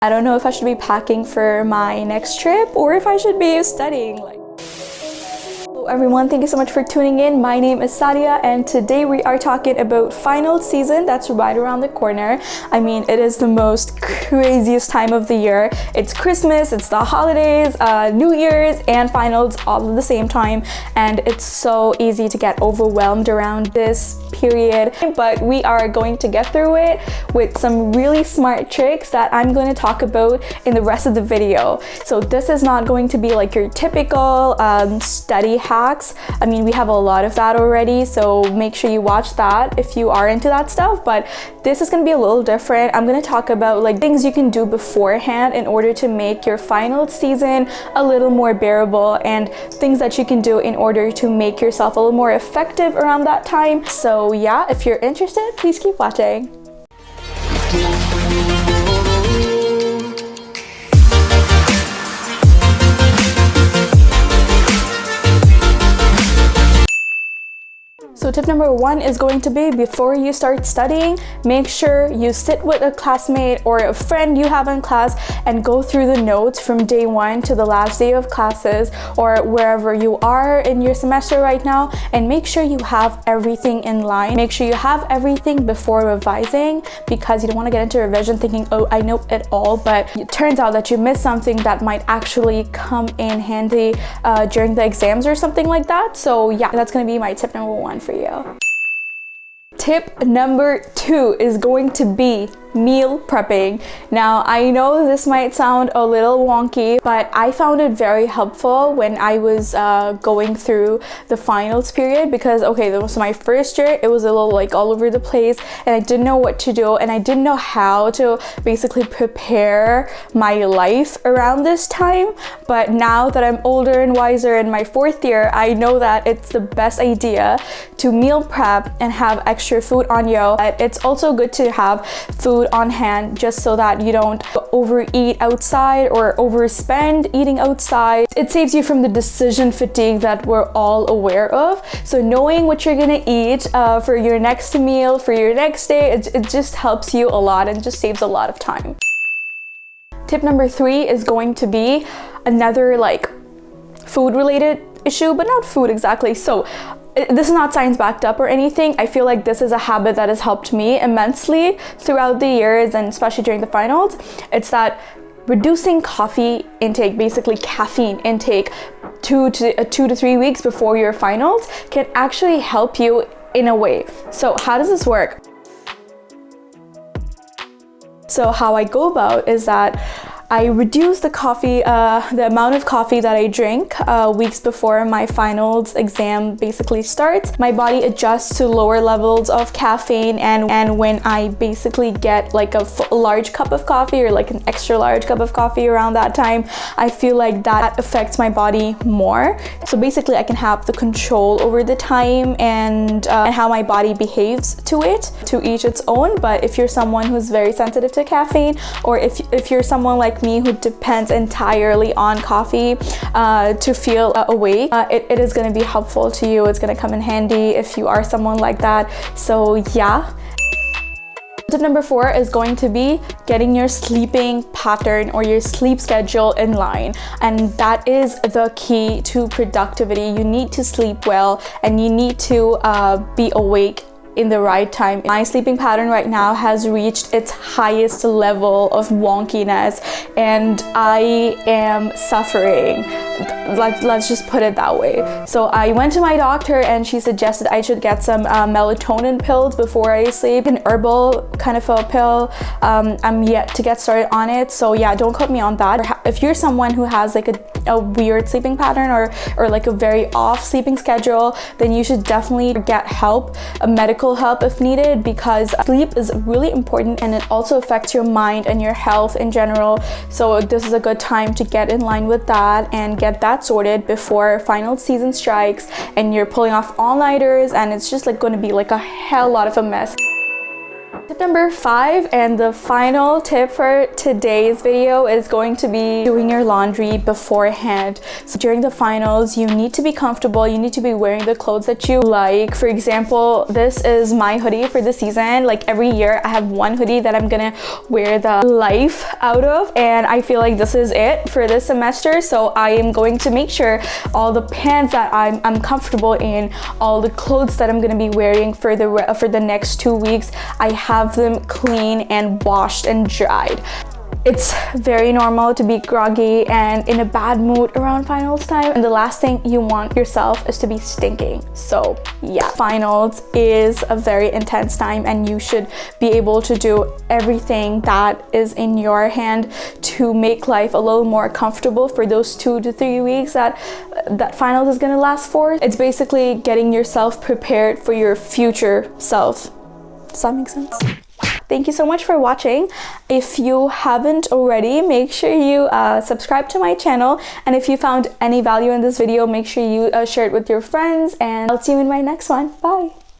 I don't know if I should be packing for my next trip or if I should be studying. Hello everyone, thank you so much for tuning in. My name is Sadia and today we are talking about final season that's right around the corner. I mean, it is the most craziest time of the year. It's Christmas, it's the holidays, New Year's and finals all at the same time, and it's so easy to get overwhelmed around this period, but we are going to get through it with some really smart tricks that I'm going to talk about in the rest of the video. So this is not going to be like your typical study hacks. I mean, we have a lot of that already, so make sure you watch that if you are into that stuff, but this is going to be a little different. I'm going to talk about like things you can do beforehand in order to make your final season a little more bearable, and things that you can do in order to make yourself a little more effective around that time. So yeah, if you're interested, please keep watching. So tip number one is going to be, before you start studying, make sure you sit with a classmate or a friend you have in class and go through the notes from day one to the last day of classes or wherever you are in your semester right now, and make sure you have everything in line. Make sure you have everything before revising, because you don't want to get into revision thinking, oh, I know it all, but it turns out that you missed something that might actually come in handy during the exams or something like that. So yeah, that's going to be my tip number one for you. Tip number two is going to be meal prepping. Now, I know this might sound a little wonky, but I found it very helpful when I was going through the finals period, because okay, that was my first year. It was a little like all over the place and I didn't know what to do, and I didn't know how to basically prepare my life around this time. But now that I'm older and wiser in my fourth year, I know that it's the best idea to meal prep and have extra food on you. But it's also good to have food on hand, just so that you don't overeat outside or overspend eating outside. It saves you from the decision fatigue that we're all aware of. So knowing what you're gonna eat for your next meal, for your next day, it just helps you a lot and just saves a lot of time. Tip number three is going to be another like food related issue, but not food exactly. So this is not science backed up or anything. I feel like this is a habit that has helped me immensely throughout the years, and especially during the finals. It's that reducing coffee intake, basically caffeine intake, 2 to 3 weeks before your finals can actually help you in a way. So how does this work? So how I go about is that I reduce the coffee, the amount of coffee that I drink weeks before my finals exam basically starts. My body adjusts to lower levels of caffeine, and when I basically get like a large cup of coffee or like an extra large cup of coffee around that time, I feel like that affects my body more. So basically I can have the control over the time and how my body behaves to it, to each its own. But if you're someone who's very sensitive to caffeine, or if you're someone like me who depends entirely on coffee to feel awake, it is going to be helpful to you. It's going to come in handy if you are someone like that. So yeah. Tip number four is going to be getting your sleeping pattern or your sleep schedule in line, and that is the key to productivity. You need to sleep well and you need to be awake in the right time. My sleeping pattern right now has reached its highest level of wonkiness and I am suffering. Let's just put it that way. So I went to my doctor and she suggested I should get some melatonin pills before I sleep, an herbal kind of a pill. I'm yet to get started on it, so yeah, don't quote me on that. If you're someone who has like a weird sleeping pattern or like a very off sleeping schedule, then you should definitely get help, a medical help if needed, because sleep is really important and it also affects your mind and your health in general. So this is a good time to get in line with that and get that sorted before final season strikes and you're pulling off all-nighters and it's just like going to be like a hell lot of a mess. Tip number 5 and the final tip for today's video is going to be doing your laundry beforehand. So during the finals, you need to be comfortable. You need to be wearing the clothes that you like. For example, this is my hoodie for the season. Like every year I have one hoodie that I'm gonna wear the life out of, and I feel like this is it for this semester. So I am going to make sure all the pants that I'm comfortable in, all the clothes that I'm gonna be wearing for the next 2 weeks, I have them clean and washed and dried. It's very normal to be groggy and in a bad mood around finals time, and the last thing you want yourself is to be stinking. So yeah, finals is a very intense time, and you should be able to do everything that is in your hand to make life a little more comfortable for those 2 to 3 weeks that finals is gonna last for. It's basically getting yourself prepared for your future self. Does that make sense? Thank you so much for watching. If you haven't already, make sure you subscribe to my channel. And if you found any value in this video, make sure you share it with your friends. And I'll see you in my next one. Bye.